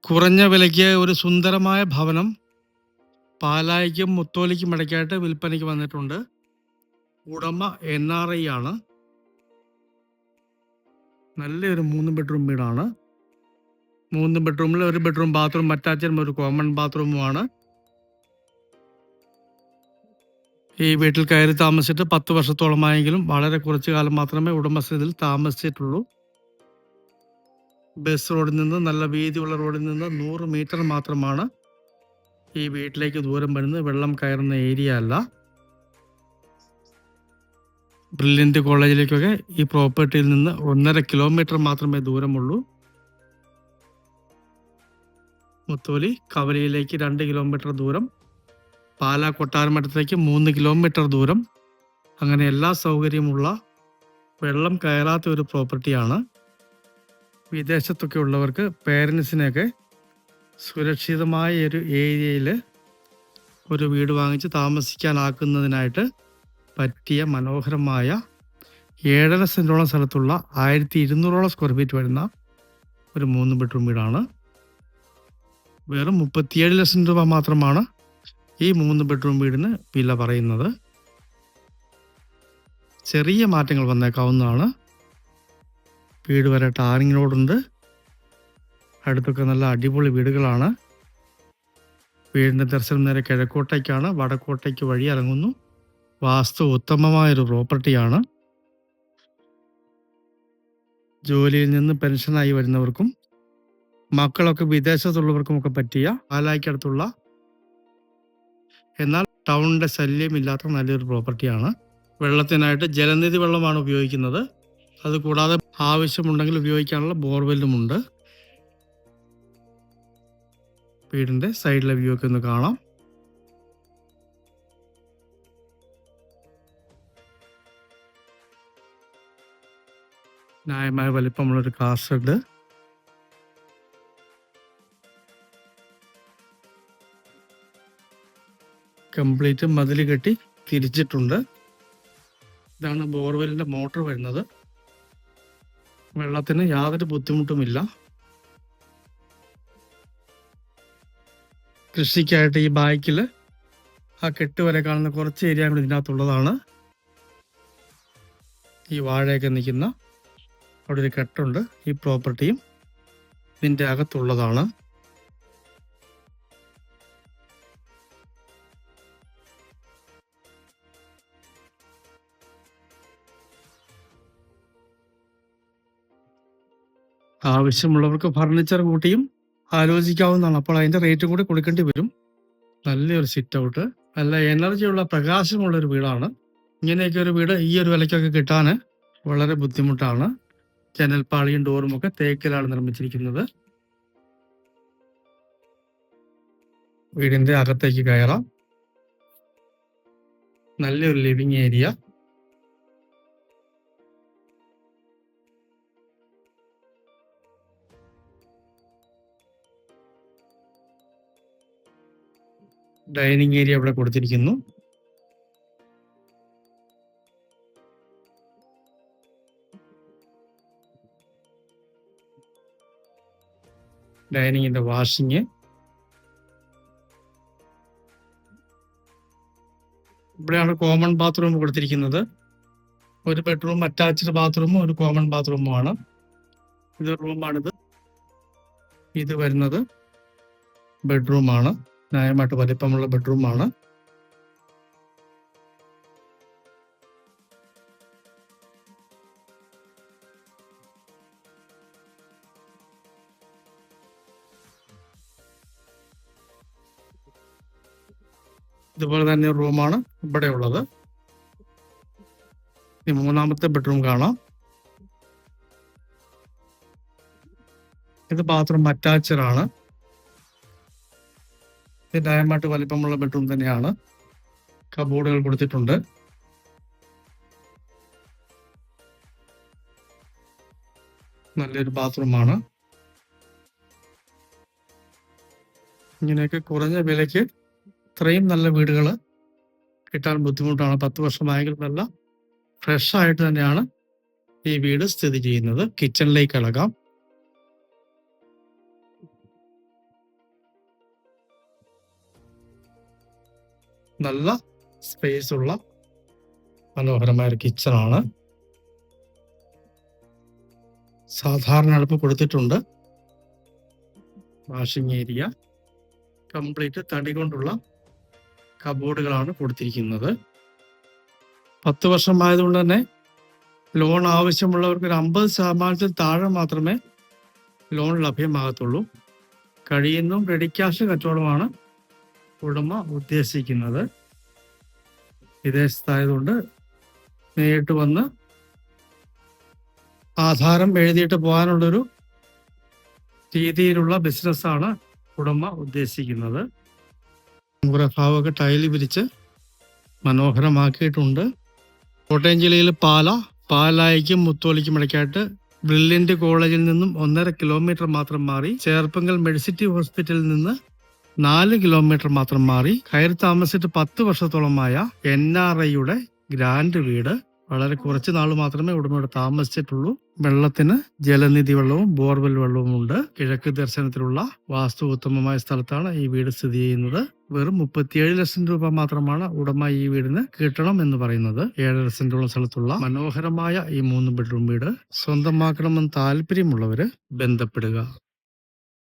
കുറഞ്ഞ വിലയ്ക്ക് ഒരു സുന്ദരമായ ഭവനം പാലായ്ക്കും മുത്തോലിക്കും ഇടയ്ക്കായിട്ട് വിൽപ്പനയ്ക്ക് വന്നിട്ടുണ്ട്. ഉടമ NRI ആണ്. നല്ലൊരു 3 ബെഡ്റൂം വീടാണ്. 3 ബെഡ്റൂമിൽ 1 ബെഡ്റൂം ബാത്റൂം അറ്റാച്ച്ഡും ഒരു കോമൺ ബാത്റൂമുമാണ്. ഈ വീട്ടിൽ കയറി താമസിച്ചിട്ട് 10 വർഷത്തോളമായെങ്കിലും വളരെ കുറച്ചു കാലം മാത്രമേ ഉടമസ്ഥതയിൽ താമസിച്ചിട്ടുള്ളൂ. ബസ് റോഡിൽ നിന്ന്, നല്ല വീതിയുള്ള റോഡിൽ നിന്ന് 100 മീറ്റർ മാത്രമാണ് ഈ വീട്ടിലേക്ക് ദൂരം വരുന്നത്. വെള്ളം കയറുന്ന ഏരിയ അല്ല. ബ്രില്യൻറ്റ് കോളേജിലേക്കൊക്കെ ഈ പ്രോപ്പർട്ടിയിൽ നിന്ന് 1.5 കിലോമീറ്റർ മാത്രമേ ദൂരമുള്ളൂ. മുത്തോലി കവലയിലേക്ക് 2 കിലോമീറ്റർ ദൂരം, പാലാ കൊട്ടാരമഠത്തിലേക്ക് 3 കിലോമീറ്റർ ദൂരം. അങ്ങനെ എല്ലാ സൗകര്യമുള്ള, വെള്ളം കയറാത്ത ഒരു പ്രോപ്പർട്ടിയാണ്. വിദേശത്തൊക്കെ ഉള്ളവർക്ക് പേരൻസിനെയൊക്കെ സുരക്ഷിതമായ ഒരു ഏരിയയിൽ ഒരു വീട് വാങ്ങിച്ച് താമസിക്കാനാക്കുന്നതിനായിട്ട് പറ്റിയ മനോഹരമായ 7.5 സെൻറ്റോളം സ്ഥലത്തുള്ള 1200 സ്ക്വയർ ഫീറ്റ് വരുന്ന ഒരു 3 ബെഡ്റൂം വീടാണ്. വെറും 37 ലക്ഷം രൂപ മാത്രമാണ് ഈ 3 ബെഡ്റൂം വീടിന് വില പറയുന്നത്. ചെറിയ മാറ്റങ്ങൾ വന്നേക്കാവുന്നതാണ്. വീട് വരെ ടാറിങ് റോഡുണ്ട്. അടുത്തൊക്കെ നല്ല അടിപൊളി വീടുകളാണ്. വീടിൻ്റെ ദർശനം നേരെ കിഴക്കോട്ടേക്കാണ്. വടക്കോട്ടേക്ക് വഴി ഇറങ്ങുന്നു. വാസ്തു ഉത്തമമായൊരു പ്രോപ്പർട്ടിയാണ്. ജോലിയിൽ നിന്ന് പെൻഷനായി വരുന്നവർക്കും മക്കളൊക്കെ വിദേശത്തുള്ളവർക്കുമൊക്കെ പറ്റിയ, പാലായ്ക്കടുത്തുള്ള എന്നാൽ ടൗണിൻ്റെ ശല്യമില്ലാത്ത നല്ലൊരു പ്രോപ്പർട്ടിയാണ്. വെള്ളത്തിനായിട്ട് ജലനിധി വെള്ളമാണ് ഉപയോഗിക്കുന്നത്. അതുകൂടാതെ ആവശ്യമുണ്ടെങ്കിൽ ഉപയോഗിക്കാനുള്ള ബോർവെല്ലുമുണ്ട്. വീടിൻ്റെ സൈഡിലെ വ്യൂ ഒക്കെ ഒന്ന് കാണാം. ന്യായമായ വലിപ്പമുള്ളൊരു കാർ ഷെഡ്. കംപ്ലീറ്റ് മതിൽ കെട്ടി തിരിച്ചിട്ടുണ്ട്. ഇതാണ് ബോർവെല്ലിൻ്റെ മോട്ടർ വരുന്നത്. വെള്ളത്തിന് യാതൊരു ബുദ്ധിമുട്ടുമില്ല. കൃഷിക്കായിട്ട് ഈ ബാക്കിൽ ആ കെട്ട് വരെ കാണുന്ന കുറച്ച് ഏരിയ കൂടി ഇതിനകത്തുള്ളതാണ്. ഈ വാഴയൊക്കെ നിൽക്കുന്ന അവിടെ ഒരു കെട്ടുണ്ട്. ഈ പ്രോപ്പർട്ടിയും ഇതിൻ്റെ അകത്തുള്ളതാണ്. ആവശ്യമുള്ളവർക്ക് ഫർണിച്ചർ കൂട്ടിയും ആലോചിക്കാവുന്നതാണ്. അപ്പോൾ അതിൻ്റെ റേറ്റും കൂടി കൊടുക്കേണ്ടി വരും. നല്ലൊരു സിറ്റ് ഔട്ട്, നല്ല എനർജിയുള്ള, പ്രകാശമുള്ളൊരു വീടാണ്. ഇങ്ങനെയൊക്കെ ഒരു വീട് ഈ ഒരു വിലയ്ക്കൊക്കെ കിട്ടാൻ വളരെ ബുദ്ധിമുട്ടാണ്. ജനൽപ്പാളിയും ഡോറും ഒക്കെ തേക്കിലാണ് നിർമ്മിച്ചിരിക്കുന്നത്. വീടിൻ്റെ അകത്തേക്ക് കയറാം. നല്ലൊരു ലിവിങ് ഏരിയ. ഡൈനിങ് ഏരിയ ഇവിടെ കൊടുത്തിരിക്കുന്നു. ഡൈനിങ്ങിന്റെ വാഷിങ്. ഇവിടെയാണ് കോമൺ ബാത്റൂം കൊടുത്തിരിക്കുന്നത്. 1 ബെഡ്റൂം അറ്റാച്ച്ഡ് ബാത്റൂമും 1 കോമൺ ബാത്റൂമുമാണ്. ഇത് റൂമാണിത്. ഇത് വരുന്നത് ബെഡ്റൂമാണ്. ന്യായമായിട്ട് വലിപ്പമുള്ള ബെഡ്റൂമാണ്. ഇതുപോലെ തന്നെ റൂമാണ് ഇവിടെ ഉള്ളത്. ഈ 3ാമത്തെ ബെഡ്റൂം കാണാം. ഇത് ബാത്റൂം അറ്റാച്ച്ഡ് ആണ്. ഇത് ന്യായമായിട്ട് വലിപ്പമുള്ള ബെഡ്റൂം തന്നെയാണ്. കബോർഡുകൾ കൊടുത്തിട്ടുണ്ട്. നല്ലൊരു ബാത്റൂമാണ്. ഇങ്ങനെയൊക്കെ കുറഞ്ഞ വിലയ്ക്ക് ഇത്രയും നല്ല വീടുകൾ കിട്ടാൻ ബുദ്ധിമുട്ടാണ്. 10 വർഷമായെങ്കിലും നല്ല ഫ്രഷ് ആയിട്ട് തന്നെയാണ് ഈ വീട് സ്ഥിതി ചെയ്യുന്നത്. കിച്ചണിലേക്ക് ഇളകാം. നല്ല സ്പേസ് ഉള്ള മനോഹരമായ ഒരു കിച്ചണാണ്. സാധാരണ അടുപ്പ് കൊടുത്തിട്ടുണ്ട്. വാഷിംഗ് ഏരിയ കംപ്ലീറ്റ് തടി കൊണ്ടുള്ള കബോർഡുകളാണ് കൊടുത്തിരിക്കുന്നത്. 10 വർഷമായതുകൊണ്ട് തന്നെ ലോൺ ആവശ്യമുള്ളവർക്ക് ഒരു 50% താഴെ മാത്രമേ ലോൺ ലഭ്യമാകത്തുള്ളൂ. കഴിയുന്നതും റെഡി ക്യാഷ് കച്ചവടമാണ് ഉടമ ഉദ്ദേശിക്കുന്നത്. വിദേശത്തായതുകൊണ്ട് നേരിട്ട് വന്ന് ആധാരം എഴുതിയിട്ട് പോകാനുള്ളൊരു രീതിയിലുള്ള ബിസിനസ്സാണ് ഉടമ ഉദ്ദേശിക്കുന്നത്. കുറെ ഭാഗമൊക്കെ ടൈല് വിരിച്ച് മനോഹരമാക്കിയിട്ടുണ്ട്. കോട്ടയം ജില്ലയിൽ പാലായ്ക്കും മുത്തോലിക്കും ഇടയ്ക്കായിട്ട് ബ്രില്യന്റ് കോളേജിൽ നിന്നും 1.5 കിലോമീറ്റർ മാത്രം മാറി, ചേർപ്പങ്കൽ മെഡിസിറ്റി ഹോസ്പിറ്റലിൽ നിന്ന് 4 കിലോമീറ്റർ മാത്രം മാറി കയറി താമസിച്ചിട്ട് 10 വർഷത്തോളമായ NRIയുടെ ഗ്രാൻഡ് വീട്. വളരെ കുറച്ച് നാൾ മാത്രമേ ഉടമയോട് താമസിച്ചിട്ടുള്ളൂ. വെള്ളത്തിന് ജലനിധി വെള്ളവും ബോർവെൽ വെള്ളവും ഉണ്ട്. കിഴക്ക് ദർശനത്തിലുള്ള വാസ്തു ഉത്തമമായ സ്ഥലത്താണ് ഈ വീട് സ്ഥിതി ചെയ്യുന്നത്. വെറും 37 ലക്ഷം രൂപ മാത്രമാണ് ഉടമ ഈ വീടിന് കിട്ടണം എന്ന് പറയുന്നത്. 7.5 സെന്റോളം സ്ഥലത്തുള്ള മനോഹരമായ ഈ 3 ബെഡ്റൂം വീട് സ്വന്തമാക്കണമെന്ന് താല്പര്യമുള്ളവര് ബന്ധപ്പെടുക.